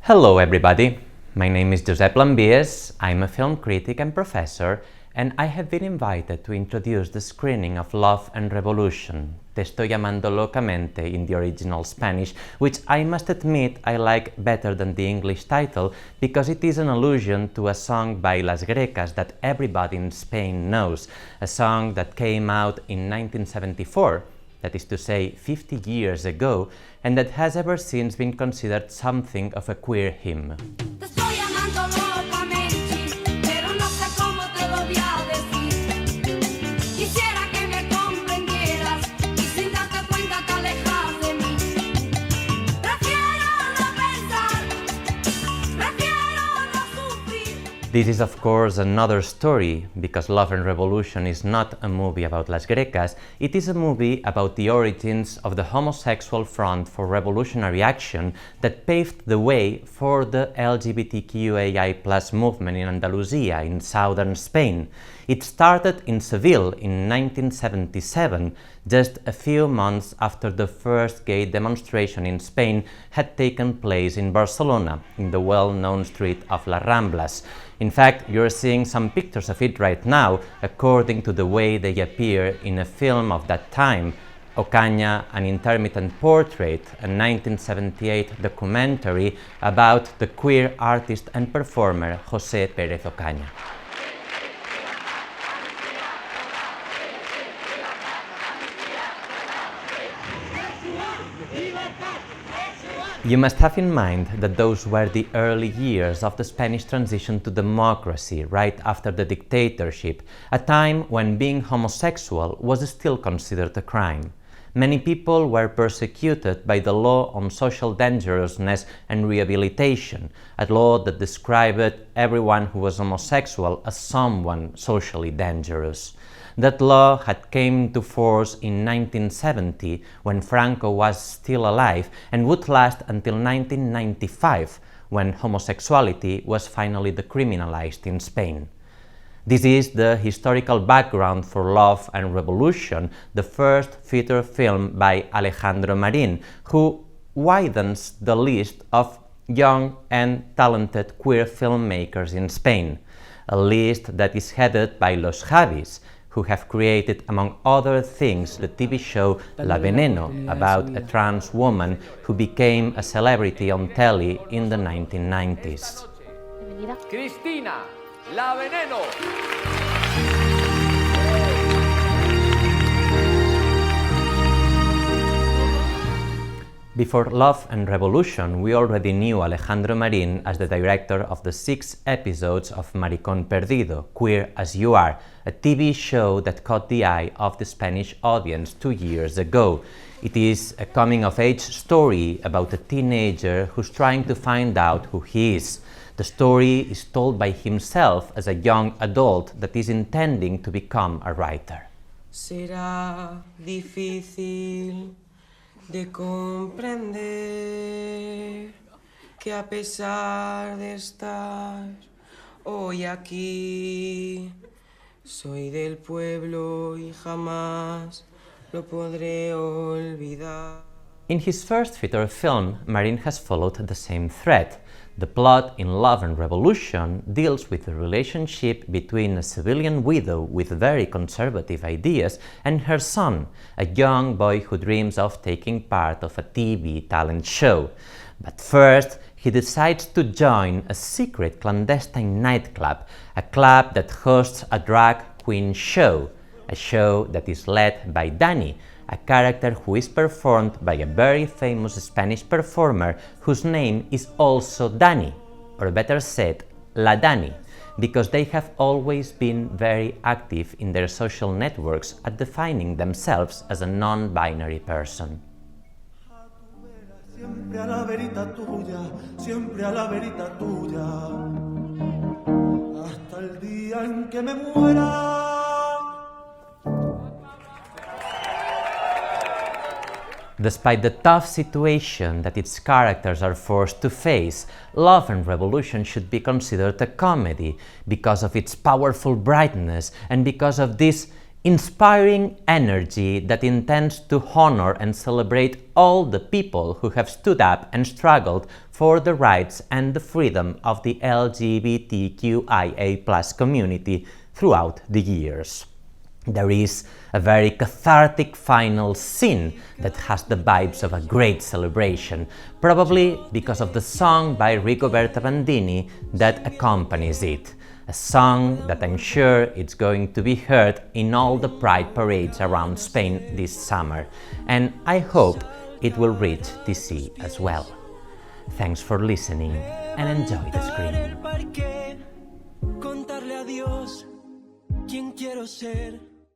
Hello everybody, my name is Josep Lambies, I'm a film critic and professor, and I have been invited to introduce the screening of Love and Revolution, Te estoy amando locamente in the original Spanish, which I must admit I like better than the English title because it is an allusion to a song by Las Grecas that everybody in Spain knows, a song that came out in 1974. That is to say 50 years ago, and that has ever since been considered something of a queer hymn. This is of course another story, because Love and Revolution is not a movie about Las Grecas, it is a movie about the origins of the homosexual front for revolutionary action that paved the way for the LGBTQIA+ movement in Andalusia in southern Spain. It started in Seville in 1977, just a few months after the first gay demonstration in Spain had taken place in Barcelona, in the well-known street of Las Ramblas. In fact, you're seeing some pictures of it right now, according to the way they appear in a film of that time, Ocaña, an intermittent portrait, a 1978 documentary about the queer artist and performer José Pérez Ocaña. You must have in mind that those were the early years of the Spanish transition to democracy, right after the dictatorship, a time when being homosexual was still considered a crime. Many people were persecuted by the law on social dangerousness and rehabilitation, a law that described everyone who was homosexual as someone socially dangerous. That law had come to force in 1970, when Franco was still alive, and would last until 1995, when homosexuality was finally decriminalized in Spain. This is the historical background for Love and Revolution, the first feature film by Alejandro Marin, who widens the list of young and talented queer filmmakers in Spain, a list that is headed by Los Javis, who have created, among other things, the TV show La Veneno, about a trans woman who became a celebrity on telly in the 1990s. Cristina, La Veneno! Before Love and Revolution, we already knew Alejandro Marin as the director of the 6 episodes of Maricón Perdido, Queer as You Are, a TV show that caught the eye of the Spanish audience 2 years ago. It is a coming-of-age story about a teenager who's trying to find out who he is. The story is told by himself as a young adult that is intending to become a writer. Será difícil de comprender que a pesar de estar hoy aquí, soy del pueblo y jamás lo podré olvidar. In his first feature film, Marin has followed the same thread. The plot in Love and Revolution deals with the relationship between a civilian widow with very conservative ideas and her son, a young boy who dreams of taking part of a TV talent show. But first, he decides to join a secret clandestine nightclub, a club that hosts a drag queen show, a show that is led by Dani, a character who is performed by a very famous Spanish performer whose name is also Dani, or better said, La Dani, because they have always been very active in their social networks at defining themselves as a non-binary person. Siempre a la verita tuya, siempre a la verita tuya, hasta el día en que me muera. Despite the tough situation that its characters are forced to face, Love and Revolution should be considered a comedy because of its powerful brightness and because of this Inspiring energy that intends to honor and celebrate all the people who have stood up and struggled for the rights and the freedom of the LGBTQIA+ community throughout the years. There is a very cathartic final scene that has the vibes of a great celebration, probably because of the song by Rigoberta Bandini that accompanies it. A song that I'm sure it's going to be heard in all the pride parades around Spain this summer, and I hope it will reach DC as well. Thanks for listening and enjoy the screen.